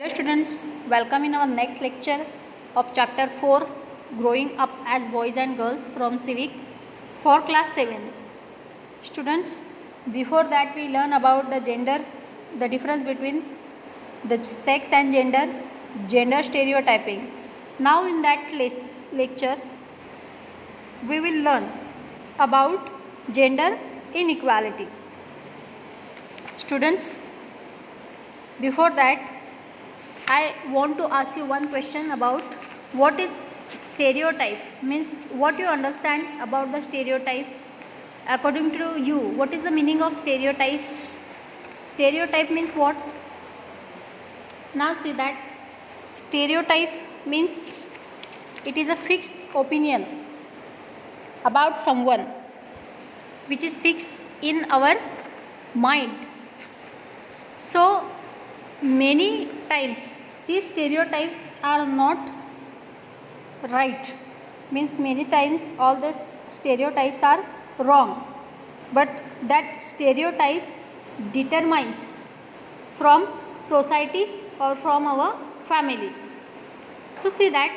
Hello students, welcome in our next lecture of chapter 4 Growing Up as Boys and Girls from Civic for class 7. Students, before that we learn about the gender, the difference between the sex and gender stereotyping. Now in that lecture we will learn about gender inequality. Students, before that I want to ask you one question about what is stereotype, means what you understand about the stereotypes. According to you, what is the meaning of stereotype? Stereotype means what? Now see that stereotype means it is a fixed opinion about someone which is fixed in our mind. So many times these stereotypes are not right, means many times all the stereotypes are wrong, but that stereotypes determines from society or from our family. So see that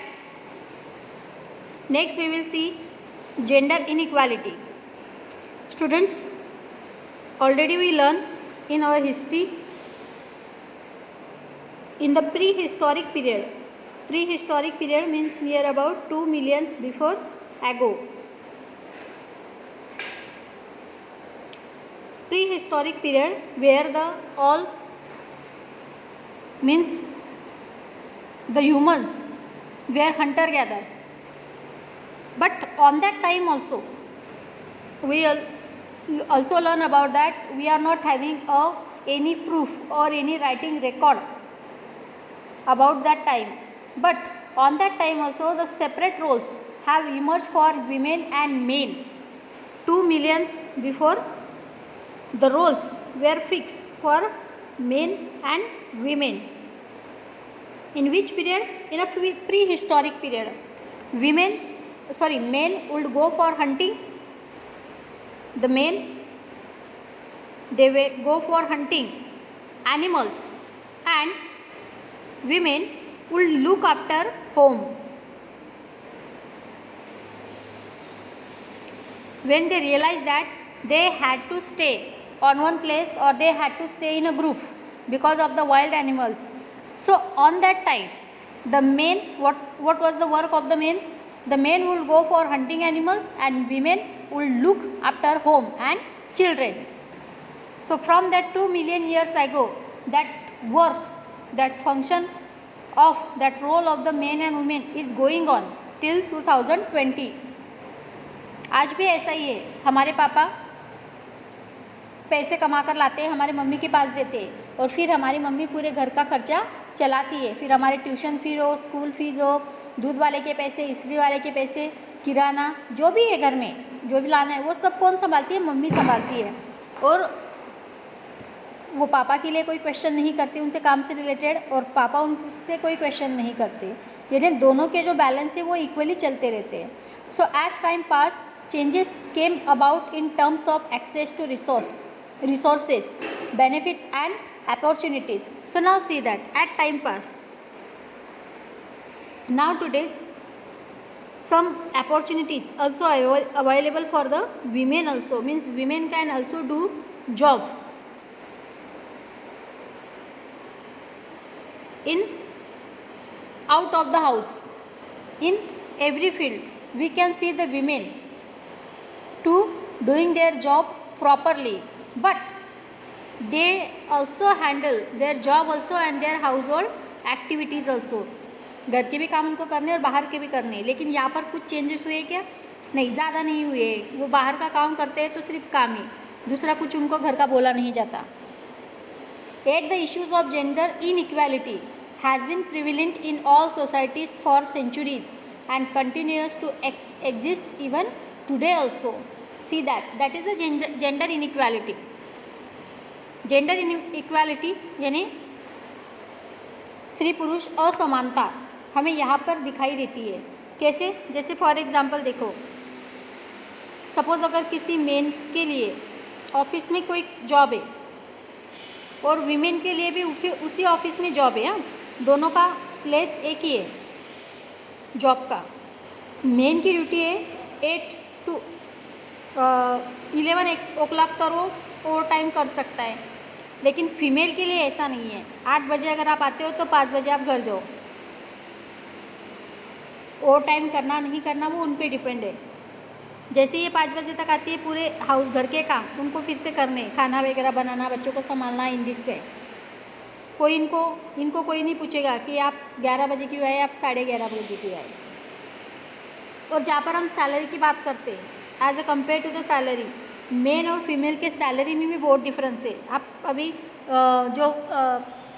next we will see gender inequality. Students, already we learn in our history in the prehistoric period. Prehistoric period means near about 2 million before ago. Prehistoric period where the all means the humans were hunter gatherers. But on that time also we also learn about that we are not having any proof or any writing record about that time, but on that time also the separate roles have emerged for women and men. 2 millions before the roles were fixed for men and women. In which period? In a prehistoric period. Men would go for hunting. The men, they will go for hunting animals, and women would look after home. When they realized that they had to stay on one place or they had to stay in a group because of the wild animals, so on that time the men, what was the work of the men? The men would go for hunting animals and women would look after home and children. So from that 2 million years ago, that work, that function of that role of the men and women is going on till 2020. आज भी ऐसा ही है. हमारे पापा पैसे कमा कर लाते हैं, हमारे मम्मी के पास देते हैं और फिर हमारी मम्मी पूरे घर का खर्चा चलाती है. फिर हमारे ट्यूशन फी हो, स्कूल फीस हो, दूध वाले के पैसे, इस्त्री वाले के पैसे, किराना, जो भी है घर में जो भी लाना है वो सब कौन संभालती है? मम्मी संभालती है. और वो पापा के लिए कोई क्वेश्चन नहीं करते उनसे काम से रिलेटेड, और पापा उनसे कोई क्वेश्चन नहीं करते. यानी दोनों के जो बैलेंस है वो इक्वली चलते रहते हैं. So as time pass changes came about in terms of access to resources, benefits and opportunities. So now see that at time pass, now today's some opportunities also available for the women also, means women can also do job in out of the house. In every field we can see the women to doing their job properly, but they also handle their job also and their household activities also. घर के भी काम उनको करने और बाहर के भी करने. लेकिन यहाँ पर कुछ चेंजेस हुए क्या? नहीं, ज़्यादा नहीं हुए. वो बाहर का काम करते हैं तो सिर्फ काम ही, दूसरा कुछ उनको घर का बोला नहीं जाता. Yet the issues of gender inequality has been prevalent in all societies for centuries and continues to exist even today also. See that is the gender inequality. Gender inequality यानी स्त्री पुरुष असमानता हमें यहाँ पर दिखाई देती है. कैसे? जैसे फॉर एग्जांपल देखो, सपोज अगर किसी मेन के लिए ऑफिस में कोई जॉब है और वीमेन के लिए भी उसी ऑफिस में जॉब है, दोनों का प्लेस एक ही है जॉब का। मेन की ड्यूटी है 8 to 11 ओ क्लॉक का वो ओवर टाइम कर सकता है, लेकिन फीमेल के लिए ऐसा नहीं है। 8 बजे अगर आप आते हो तो 5 बजे आप घर जाओ। ओवर टाइम करना नहीं करना वो उन पे डिपेंड है। जैसे ये 5 बजे तक आती है, पूरे हाउस घर के काम उनको फिर से करने, खाना वगैरह बनाना, बच्चों को संभालना, इन दिस पे कोई इनको कोई नहीं पूछेगा कि आप 11 बजे क्यों आए, आप 11:30 बजे क्यों आए। और जहाँ पर हम सैलरी की बात करते हैं as a compare to the salary, men और फीमेल के सैलरी में भी बहुत डिफरेंस है। आप अभी जो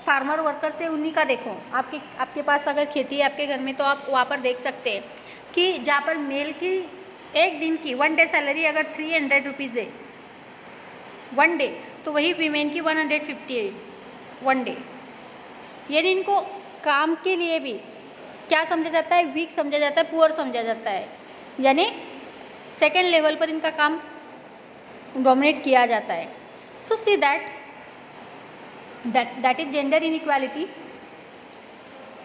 फार्मर वर्कर्स है उन्हीं का देखो, आपके पास अगर खेती है आपके घर में तो आप वहाँ पर देख सकते हैं कि जहाँ पर मेल की एक दिन की 1 डे सैलरी अगर 300 रुपीज़ है 1 डे, तो वही फीमेल की 150 है 1 डे। यानी इनको काम के लिए भी क्या समझा जाता है, वीक समझा जाता है, पुअर समझा जाता है, यानी सेकेंड लेवल पर इनका काम डोमिनेट किया जाता है। सो सी that is gender inequality.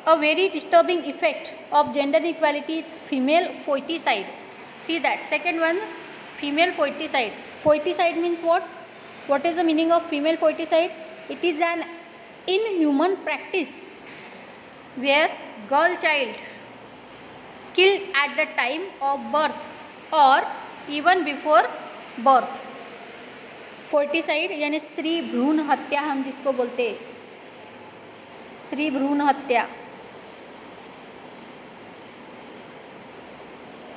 A very disturbing effect of gender inequality is female foeticide. See that second one, female foeticide. Foeticide means what? What is the meaning of female foeticide? It is an inhuman practice where girl child killed at the time of birth or even before birth. फोर्टिसाइड यानी स्त्री भ्रूण हत्या हम जिसको बोलते हैं, स्त्री भ्रूण हत्या,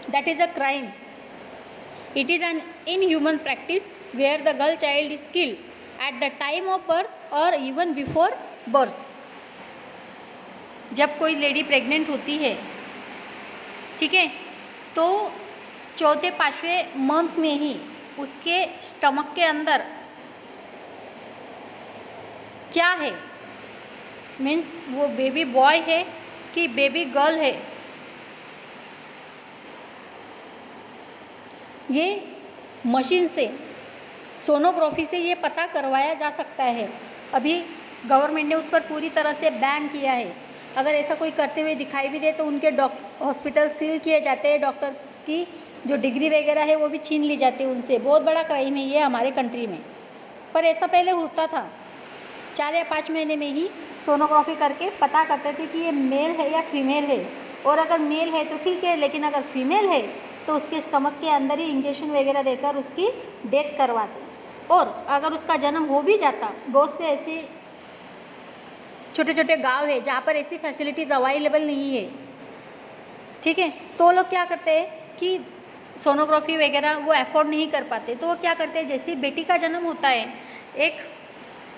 that is a crime. It is an inhuman practice where the girl child is killed at the time of birth और इवन बिफोर बर्थ. जब कोई लेडी प्रेग्नेंट होती है, ठीक है, तो चौथे 5वें मंथ में ही उसके स्टमक के अंदर क्या है, मीन्स वो बेबी बॉय है कि बेबी गर्ल है, ये मशीन से, सोनोग्राफी से ये पता करवाया जा सकता है. अभी गवर्नमेंट ने उस पर पूरी तरह से बैन किया है. अगर ऐसा कोई करते हुए दिखाई भी दे तो उनके हॉस्पिटल सील किए जाते हैं, डॉक्टर की जो डिग्री वगैरह है वो भी छीन ली जाती है उनसे. बहुत बड़ा क्राइम है ये हमारे कंट्री में. पर ऐसा पहले होता था, 4 या 5 महीने में ही सोनोग्राफी करके पता करते थे कि ये मेल है या फीमेल है, और अगर मेल है तो ठीक है, लेकिन अगर फीमेल है तो उसके स्टमक के अंदर ही इंजेक्शन वगैरह देकर उसकी डेथ करवाते. और अगर उसका जन्म हो भी जाता, बहुत से ऐसे छोटे छोटे गांव है जहाँ पर ऐसी फैसिलिटीज़ अवेलेबल नहीं है, ठीक है, तो वो लोग क्या करते हैं कि सोनोग्राफी वगैरह वो अफोर्ड नहीं कर पाते, तो वो क्या करते हैं, जैसे बेटी का जन्म होता है, एक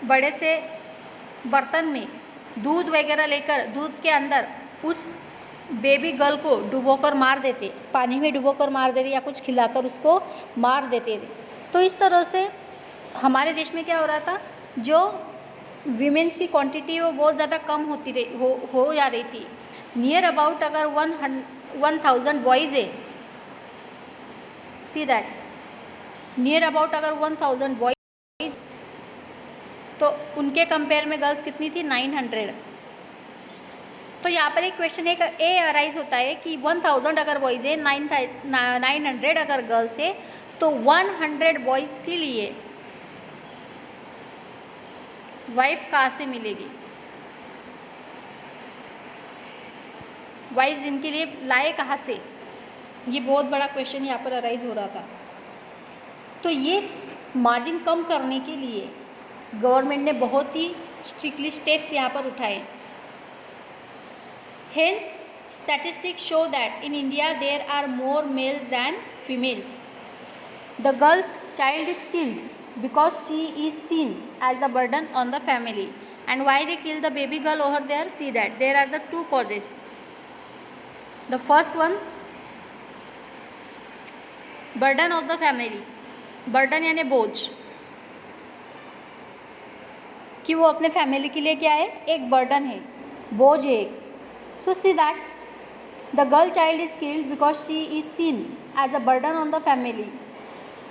बड़े से बर्तन में दूध वगैरह लेकर दूध के अंदर उस बेबी गर्ल को डुबोकर मार देते, पानी में डुबोकर मार देते या कुछ खिलाकर उसको मार देते थे. तो इस तरह से हमारे देश में क्या हो रहा था, जो वीमेंस की क्वांटिटी वो बहुत ज़्यादा कम होती हो जा रही थी. नियर अबाउट अगर 1000 बॉयज़ है, सी दैट, नियर अबाउट अगर 1000 बॉयज़, तो उनके कंपेयर में गर्ल्स कितनी थी, 900. तो यहाँ पर एक क्वेश्चन एक ए अराइज होता है कि 1000 अगर बॉयज़ है, 900 अगर गर्ल्स है, तो 100 बॉयज़ के लिए वाइफ कहाँ से मिलेगी, वाइफ्स इनके लिए लाए कहाँ से, ये बहुत बड़ा क्वेश्चन यहाँ पर अराइज हो रहा था. तो ये मार्जिन कम करने के लिए गवर्नमेंट ने बहुत ही स्ट्रिक्टली स्टेप्स यहाँ पर उठाए. Hence statistics show that in India there are more males than females. The girls child is killed because she is seen as the burden on the family. And why they kill the baby girl over there? See that there are the 2 causes. The first one, burden of the family. burden यानी बोझ, कि वो अपने family के लिए क्या है, एक बर्डन है, बोझ है एक. So see that the girl child is killed because she is seen as a burden on the family.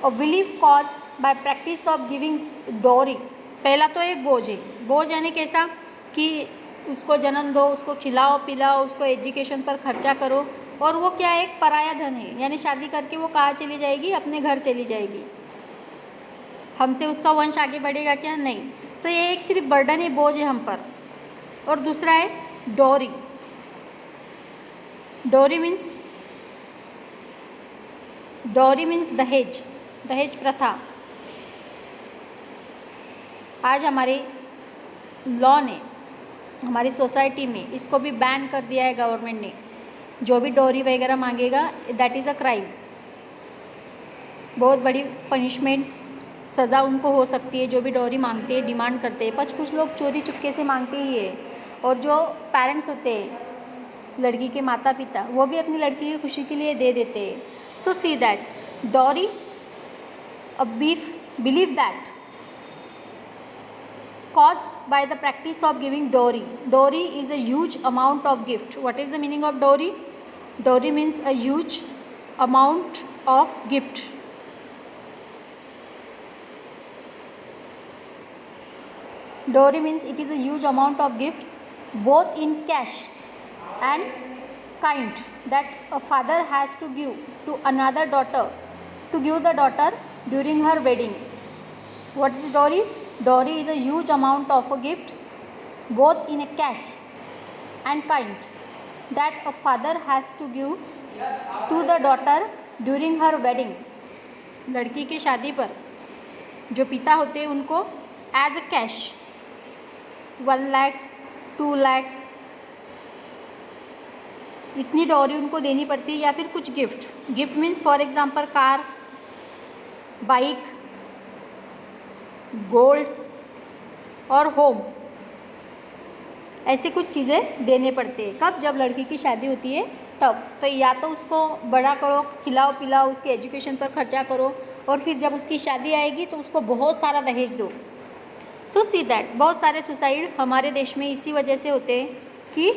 और believe cause by practice of giving डोरी. पहला तो एक बोझ है, बोझ यानी कैसा कि उसको जन्म दो, उसको खिलाओ पिलाओ, उसको एजुकेशन पर खर्चा करो, और वो क्या है, एक पराया धन है, यानी शादी करके वो कहाँ चली जाएगी, अपने घर चली जाएगी। हमसे उसका वंश आगे बढ़ेगा क्या? नहीं। तो ये एक सिर्फ बर्डन है, बोझ है हम पर। और दूसरा है डोरी। डोरी मीन्स दहेज, दहेज प्रथा। आज हमारे लॉ ने, हमारी सोसाइटी में इसको भी बैन कर दिया है गवर्नमेंट ने। जो भी डोरी वगैरह मांगेगा, दैट इज़ अ क्राइम। बहुत बड़ी पनिशमेंट, सज़ा उनको हो सकती है जो भी डोरी मांगते हैं, डिमांड करते हैं। पर कुछ लोग चोरी चुपके से मांगते ही है। और जो पेरेंट्स होते हैं, लड़की के माता पिता, वो भी अपनी लड़की की खुशी के लिए दे देते हैं। सो सी दैट डोरी, a believe that caused by the practice of giving dowry. Dowry is a huge amount of gift. What is the meaning of dowry? Dowry means a huge amount of gift. Dowry means it is a huge amount of gift, both in cash and kind, that a father has to give to another daughter, to give the daughter during her wedding. What is dowry? Dowry is a huge amount of a gift, both in a cash and kind, that a father has to give to the daughter during her wedding. लड़की की शादी पर जो पिता होते हैं उनको as a cash 1 lakh 2 lakh इतनी डॉरी उनको देनी पड़ती है, या फिर कुछ gift. Gift means for example car, bike, gold और होम, ऐसे कुछ चीज़ें देने पड़ते हैं। कब? जब लड़की की शादी होती है तब। तो या तो उसको बड़ा करो, खिलाओ पिलाओ, उसके एजुकेशन पर खर्चा करो, और फिर जब उसकी शादी आएगी तो उसको बहुत सारा दहेज दो। सो सी दैट बहुत सारे सुसाइड हमारे देश में इसी वजह से होते हैं कि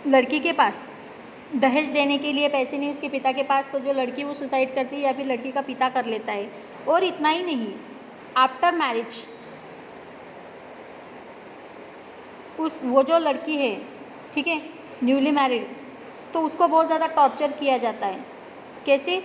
लड़की के पास दहेज देने के लिए पैसे नहीं, उसके पिता के पास, तो जो लड़की वो सुसाइड करती है या फिर लड़की का पिता कर लेता है। और इतना ही नहीं, आफ्टर मैरिज वो जो लड़की है, ठीक है, न्यूली मैरिड, तो उसको बहुत ज़्यादा टॉर्चर किया जाता है। कैसे?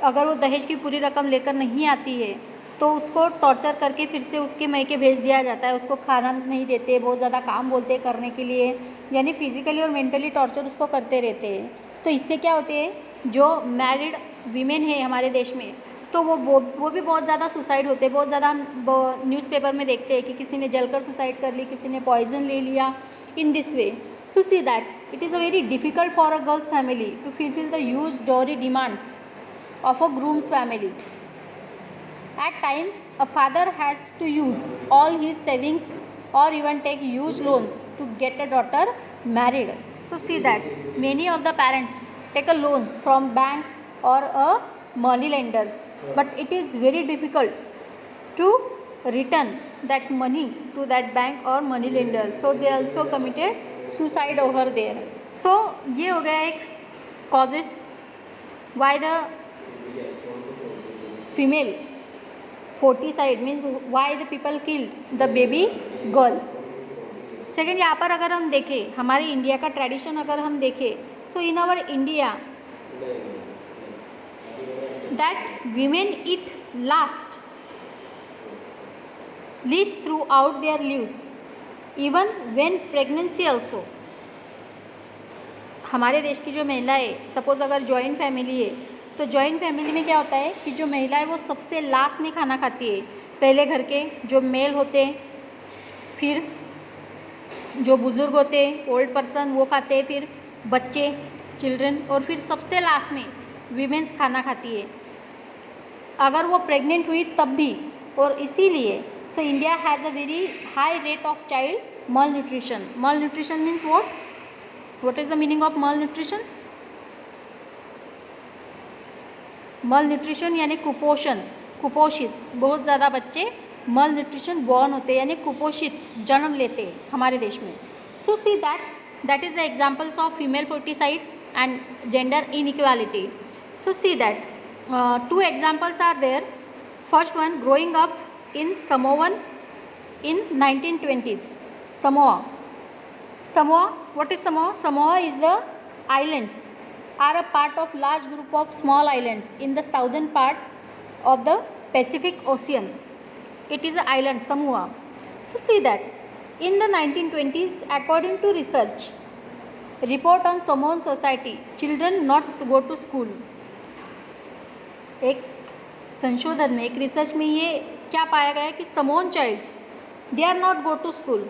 अगर वो दहेज की पूरी रकम लेकर नहीं आती है तो उसको टॉर्चर करके फिर से उसके मैके भेज दिया जाता है। उसको खाना नहीं देते, बहुत ज़्यादा काम बोलते करने के लिए, यानी फिजिकली और मेंटली टॉर्चर उसको करते रहते हैं। तो इससे क्या होते हैं, जो मैरिड वीमेन है हमारे देश में, तो वो भी बहुत ज़्यादा सुसाइड होते हैं। बहुत ज़्यादा न्यूज़पेपर में देखते हैं कि किसी ने जलकर सुसाइड कर ली, किसी ने पॉइजन ले लिया, in this way. So see that it is a very difficult for a girls family to fulfill the huge dowry demands of a groom's family. At times, a father has to use all his savings or even take huge loans to get a daughter married. So see that many of the parents take a loans from bank or a money lenders, but it is very difficult to return that money to that bank or money lender. So they also committed suicide over there. So ये हो गया एक causes why the female foeticide means why the people killed the baby girl. Second, यहाँ पर अगर हम देखें हमारे इंडिया का ट्रेडिशन अगर हम देखें, so in our India that women it last least throughout their lives even when pregnancy also. हमारे देश की जो महिलाएं, सपोज अगर जॉइंट फैमिली है, तो जॉइंट फैमिली में क्या होता है कि जो महिला है वो सबसे लास्ट में खाना खाती है। पहले घर के जो मेल होते हैं, फिर जो बुज़ुर्ग होते हैं, ओल्ड पर्सन, वो खाते हैं, फिर बच्चे, चिल्ड्रन, और फिर सबसे लास्ट में वीमेंस खाना खाती है। अगर वो प्रेग्नेंट हुई तब भी। और इसीलिए so India has a very high rate of child मल न्यूट्रिशन। मल nutrition means what is the meaning of malnutrition? मल न्यूट्रिशन यानी कुपोषण, कुपोषित, बहुत ज़्यादा बच्चे मल न्यूट्रिशन बॉर्न होते हैं, यानी कुपोषित जन्म लेते हैं हमारे देश में। So see that is the examples of female foeticide and gender inequality. So see that 2 examples are there. First one, growing up in Samoan in 1920s. Samoa. Samoa, what is Samoa? Samoa is the islands are a part of large group of small islands in the southern part of the Pacific Ocean. It is an island, Samoa. So see that in the 1920s, according to research, report on Samoan society, children not go to school. एक संशोधन में, एक research में ये क्या पाया गया कि Samoan childs they are not go to school.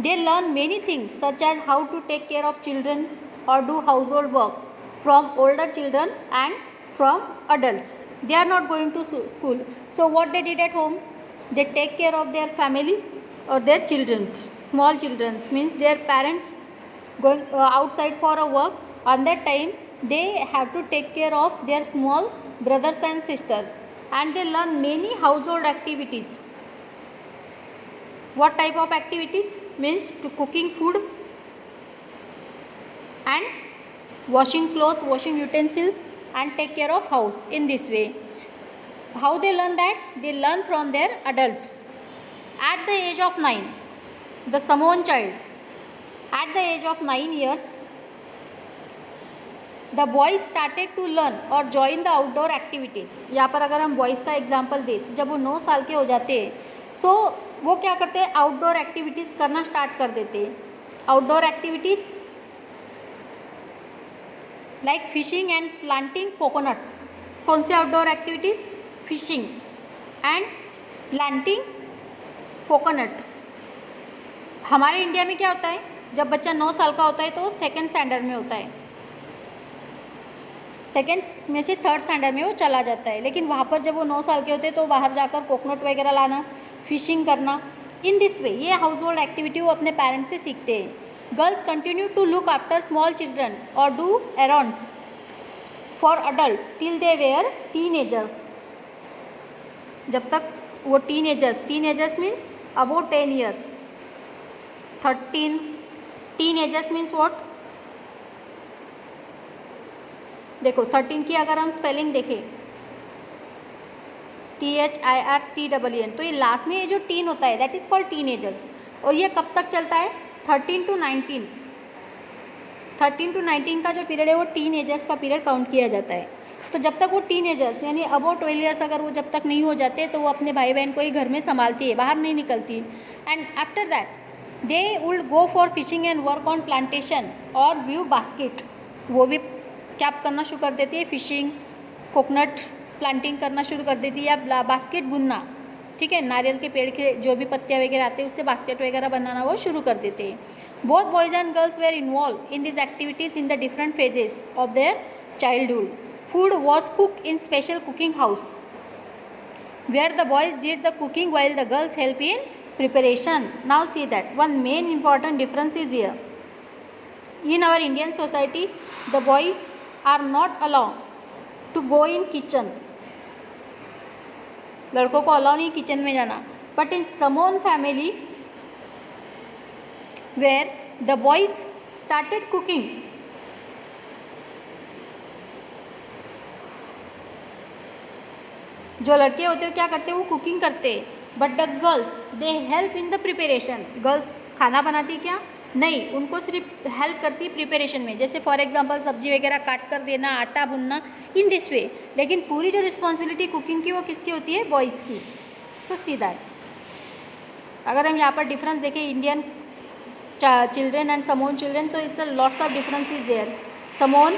They learn many things such as how to take care of children or do household work from older children and from adults. They are not going to school. So what they did at home? They take care of their family or their children. Small children means their parents going outside for a work. On that time they have to take care of their small brothers and sisters, and they learn many household activities. What type of activities? Means to cooking food and washing clothes, washing utensils, and take care of house. In this way, how they learn that? They learn from their adults. At the age of 9, the Samoan child, at the age of 9 years, the boys started to learn or join the outdoor activities. यहाँ पर अगर हम boys का example दें, जब वो 9 साल के हो जाते हैं, सो वो क्या करते हैं? आउटडोर एक्टिविटीज़ करना स्टार्ट कर देते हैं. Outdoor activities like fishing and planting coconut. कौन से outdoor activities? Fishing and planting coconut. हमारे इंडिया में क्या होता है? जब बच्चा 9 साल का होता है तो सेकेंड स्टैंडर्ड में होता है, सेकेंड में से थर्ड स्टैंडर्ड में वो चला जाता है. लेकिन वहाँ पर जब वो 9 साल के होते हैं तो बाहर जाकर कोकोनट वगैरह लाना, फिशिंग करना. इन दिस वे ये हाउस होल्ड एक्टिविटी वो अपने पेरेंट्स से सीखते हैं. Girls continue to look after small children और do errands for adult till they were teenagers. जब तक वो teenagers means about 10 years. 13 teenagers means what? देखो 13 की अगर हम स्पेलिंग देखें THIRTEEN, तो ये लास्ट में ये जो टीन होता है दैट इज़ कॉल्ड टीनेजर्स. और ये कब तक चलता है? 13 to 19. 13 to 19 का जो पीरियड है वो टीनेजर्स का पीरियड काउंट किया जाता है. तो जब तक वो टीनेजर्स यानी अबाउट 12 ईयर्स अगर वो जब तक नहीं हो जाते तो वो अपने भाई बहन को ही घर में संभालती है, बाहर नहीं निकलती. And after that they would go for fishing and work on plantation और व्यू बास्केट. वो भी क्या करना शुरू कर देती है? फिशिंग, कोकोनट प्लांटिंग करना शुरू कर देती है या बास्केट बुनना. ठीक है, नारियल के पेड़ के जो भी पत्तियाँ वगैरह आते हैं उससे बास्केट वगैरह बनाना वो शुरू कर देते हैं. Both boys and girls were involve in this activities in the different phases of their childhood. Food was cook in special cooking house where the boys did the cooking while the girls help in preparation. Now see that one main important difference is here. In our Indian society, the boys are not allowed to go in kitchen. लड़कों को allow नहीं kitchen में जाना. But in Samoan family, where the boys started cooking, जो लड़के होते हैं क्या करते हैं? वो कुकिंग करते हैं. But the girls they help in the preparation. Girls खाना बनाती क्या? नहीं, उनको सिर्फ हेल्प करती है प्रिपरेशन में. जैसे फॉर एग्जांपल सब्जी वगैरह काट कर देना, आटा भुनना, इन दिस वे. लेकिन पूरी जो रिस्पॉन्सिबिलिटी कुकिंग की वो किसकी होती है? बॉयज़ की. सो सी दैट अगर हम यहाँ पर डिफरेंस देखें Indian children and Samoan children, तो it's lots of difference is there. Samoan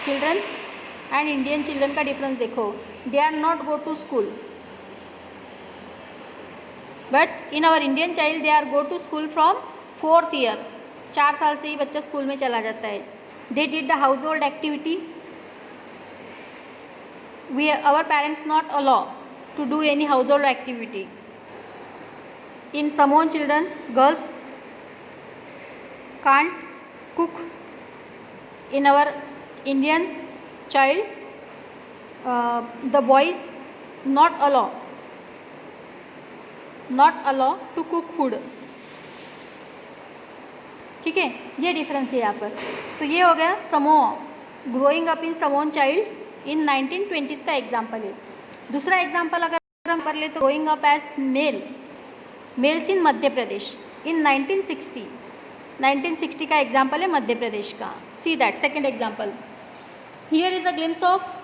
children and Indian children का डिफरेंस देखो. They are not go to school, but in our Indian child they are go to school from 4th year. 4 साल से ही बच्चा school में चला जाता है. They did the household activity. We our parents not allow to do any household activity. In Samoan children girls can't cook. In our Indian child, the boys not allow to cook food. ठीक है, ये difference है यहाँ पर. तो ये हो गया समोआ, ग्रोइंग अप इन समोन चाइल्ड इन 1920s का एग्जाम्पल है. दूसरा एग्जाम्पल अगर हम कर ले तो growing up as males in Madhya Pradesh in 1960 का एग्जाम्पल है मध्य प्रदेश का. See that second example. Here is a glimpse of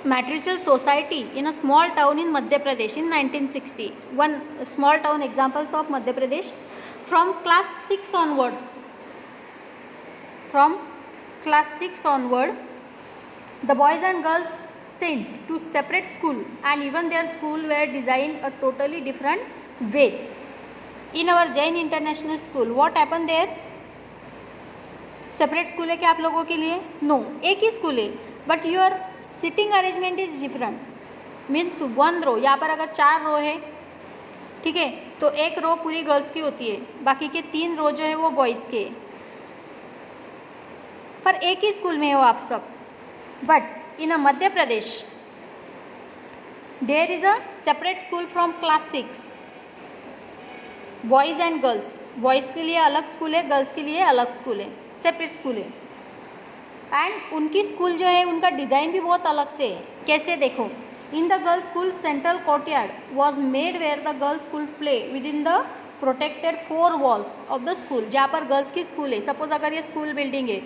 matrilineal society in a small town in Madhya Pradesh in 1960. One small town examples of Madhya Pradesh from class 6 onwards. From class 6 onward, the boys and girls sent to separate school and even their school were designed a totally different ways. In our Jain International School, what happened there? Separate school है क्या आप लोगों के लिए? No, एक ही school है but your sitting arrangement is different. Means 1 रो, यहाँ पर अगर 4 रो है, ठीक है, तो एक रो पूरी गर्ल्स की होती है, बाकी के 3 रो जो है वो बॉयज़ के. पर एक ही स्कूल में हो आप सब. But in a Madhya Pradesh there is a separate school from class 6. Boys and girls, boys के लिए अलग स्कूल है, गर्ल्स के लिए अलग स्कूल है, सेपरेट स्कूल है. एंड उनकी स्कूल जो है उनका डिज़ाइन भी बहुत अलग से है. कैसे देखो, in the girls school central courtyard was made where the girls school play with in the protected 4 walls of the school. जहाँ पर गर्ल्स की स्कूल है, सपोज अगर ये स्कूल बिल्डिंग है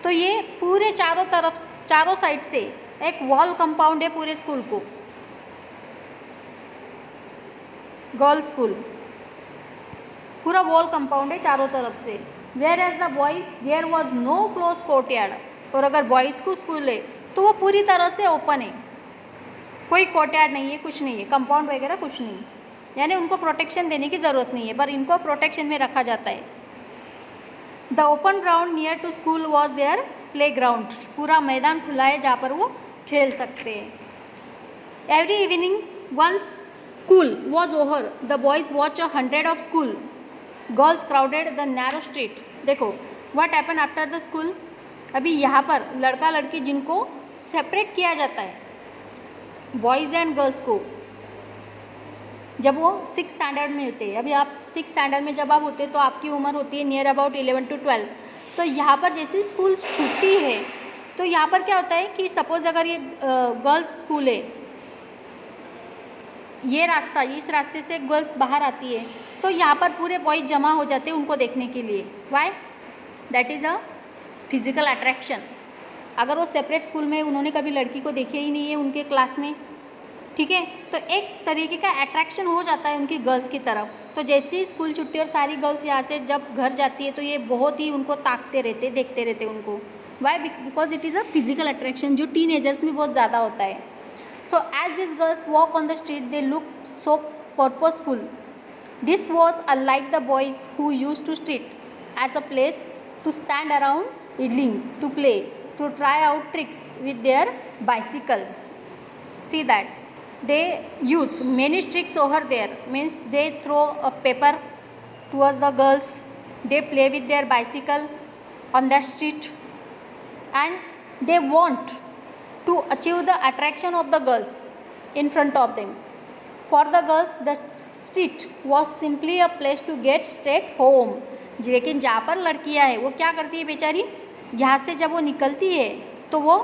तो ये पूरे चारों साइड से एक वॉल कंपाउंड है पूरे स्कूल को. गर्ल्स स्कूल पूरा वॉल कंपाउंड है चारों तरफ से. Where as the boys there was no close courtyard. और अगर बॉयज़ को स्कूल है तो वो पूरी तरह से ओपन है, कोई कोर्टयार्ड नहीं है, कुछ नहीं है, कंपाउंड वगैरह कुछ नहीं, यानी उनको प्रोटेक्शन देने की ज़रूरत नहीं है, पर इनको प्रोटेक्शन में रखा जाता है. The open ground near to school was their playground. पूरा मैदान खुला है जहाँ पर वो खेल सकते हैं. Every evening once school was over, the boys watch 100 of school, girls crowded the narrow street. देखो what happened after the school. अभी यहाँ पर लड़का लड़की जिनको सेपरेट किया जाता है, बॉयज़ एंड गर्ल्स को, जब वो 6th स्टैंडर्ड में होते हैं. अभी आप 6th स्टैंडर्ड में जब आप होते हैं तो आपकी उम्र होती है नियर अबाउट 11 to 12. तो यहाँ पर जैसे स्कूल छुट्टी है तो यहाँ पर क्या होता है कि सपोज़ अगर ये गर्ल्स स्कूल है, ये रास्ता, इस रास्ते से गर्ल्स बाहर आती है तो यहाँ पर पूरे बॉयज़ जमा हो जाते हैं उनको देखने के लिए. Why? That is a physical attraction. अगर वो सेपरेट स्कूल में उन्होंने कभी लड़की को देखे ही नहीं है उनके क्लास में, ठीक है, तो एक तरीके का अट्रैक्शन हो जाता है उनकी गर्ल्स की तरफ. तो जैसे ही स्कूल छुट्टी और सारी गर्ल्स यहाँ से जब घर जाती है तो ये बहुत ही उनको ताकते रहते, देखते रहते उनको. Why? Because it is a physical attraction जो टीनेजर्स में बहुत ज़्यादा होता है. So as these girls walk on the street, they look so purposeful. This was unlike the boys who used to street as a place to stand around idling, to play, to try out tricks with their bicycles. See that they use many tricks over there. Means they throw a paper towards the girls. They play with their bicycle on the street, and they want to achieve the attraction of the girls in front of them. For the girls, the street was simply a place to get straight home. लेकिन जहाँ पर लड़कियाँ हैं वो क्या करती है बेचारी, यहाँ से जब वो निकलती है तो वो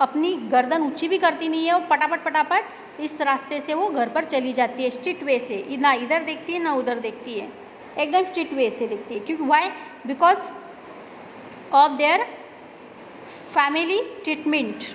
अपनी गर्दन ऊंची भी करती नहीं है, वो पटापट इस रास्ते से वो घर पर चली जाती है, स्ट्रीट वे से. ना इधर देखती है ना उधर देखती है, एकदम स्ट्रीट वे से देखती है. क्योंकि why? Because of their family treatment.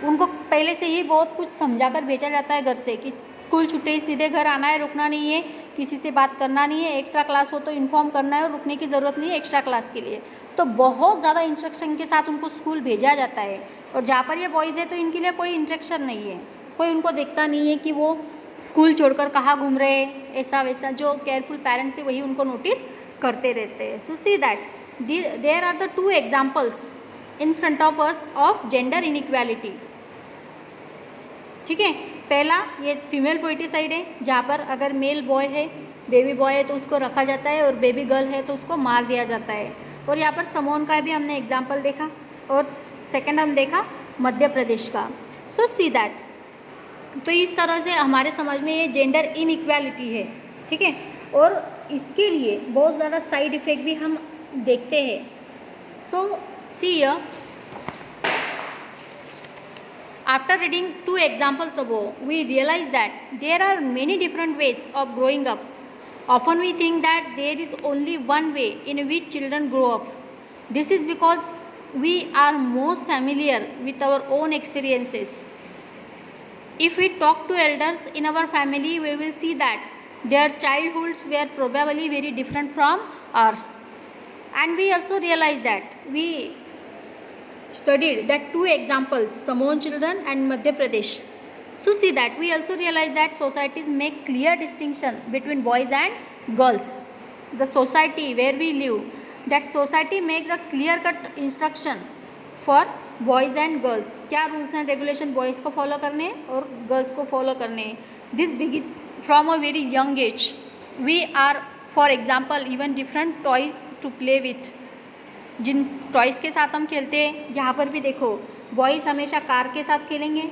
उनको पहले से ही बहुत कुछ समझाकर भेजा जाता है घर से कि स्कूल छुट्टी सीधे घर आना है, रुकना नहीं है, किसी से बात करना नहीं है, एक्स्ट्रा क्लास हो तो इन्फॉर्म करना है और रुकने की ज़रूरत नहीं है एक्स्ट्रा क्लास के लिए. तो बहुत ज़्यादा इंस्ट्रक्शन के साथ उनको स्कूल भेजा जाता है. और जहाँ पर ये बॉयज़ है तो इनके लिए कोई इंस्ट्रक्शन नहीं है, कोई उनको देखता नहीं है कि वो स्कूल छोड़कर कहाँ घूम रहे हैं, ऐसा वैसा. जो केयरफुल पेरेंट्स है वही उनको नोटिस करते रहते हैं. So see that there are the 2 examples in front of us of gender inequality. ठीक है, पहला ये फीमेल पोइटिसाइड है जहाँ पर अगर मेल बॉय है, बेबी बॉय है तो उसको रखा जाता है, और बेबी गर्ल है तो उसको मार दिया जाता है. और यहाँ पर समोन का भी हमने एग्जाम्पल देखा, और सेकंड हम देखा मध्य प्रदेश का. सो सी दैट. तो इस तरह से हमारे समाज में ये जेंडर इनइक्वालिटी है. ठीक है, और इसके लिए बहुत ज़्यादा साइड इफ़ेक्ट भी हम देखते हैं. So C After reading two examples above, we realize that there are many different ways of growing up. Often we think that there is only one way in which children grow up. This is because we are most familiar with our own experiences. If we talk to elders in our family, we will see that their childhoods were probably very different from ours. And we also realize that we studied that two examples, Samoan children and Madhya Pradesh. So see that we also realize that societies make clear distinction between boys and girls. The society where we live, that society make the clear cut instruction for boys and girls, क्या rules and regulation boys को follow करने और girls को follow करने. This begin from a very young age. We are for example even different toys to play with. जिन toys के साथ हम खेलते हैं, यहाँ पर भी देखो बॉयज़ हमेशा कार के साथ खेलेंगे,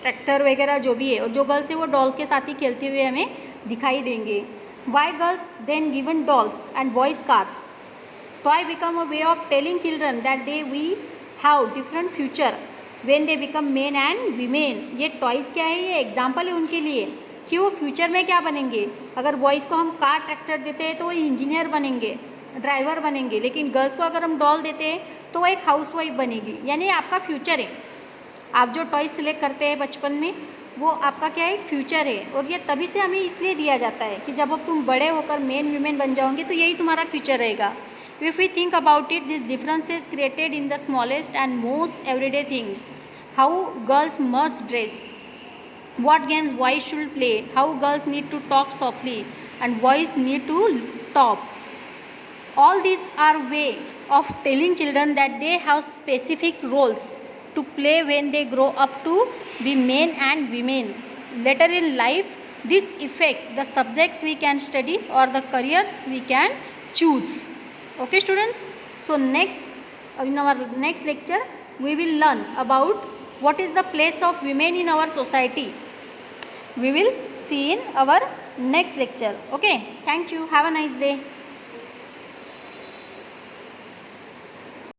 ट्रैक्टर वगैरह जो भी है, और जो गर्ल्स है वो डॉल के साथ ही खेलते हुए हमें दिखाई देंगे. Why girls then given dolls and boys cars. Toy become a way of telling children that they we have different future when they become men and women. ये टॉयज़ क्या है, ये एग्जाम्पल है उनके लिए कि वो फ्यूचर में क्या बनेंगे. अगर बॉयज़ को हम कार ट्रैक्टर देते हैं तो वो इंजीनियर बनेंगे, ड्राइवर बनेंगे, लेकिन गर्ल्स को अगर हम डॉल देते हैं तो वो एक हाउसवाइफ बनेगी. यानी आपका फ्यूचर है. आप जो टॉय सिलेक्ट करते हैं बचपन में, वो आपका क्या है, एक फ्यूचर है. और ये तभी से हमें इसलिए दिया जाता है कि जब अब तुम बड़े होकर मेन वीमेन बन जाओगे तो यही तुम्हारा फ्यूचर रहेगा. If we think about it, these differences created in the smallest and most everyday things. How girls must dress, what games boys should play, how girls need to talk softly and boys need to talk. All these are way of telling children that they have specific roles to play when they grow up to be men and women. Later in life, this affect the subjects we can study or the careers we can choose. Okay students, so in our next lecture we will learn about what is the place of women in our society. We will see in our next lecture. Okay, thank you, have a nice day.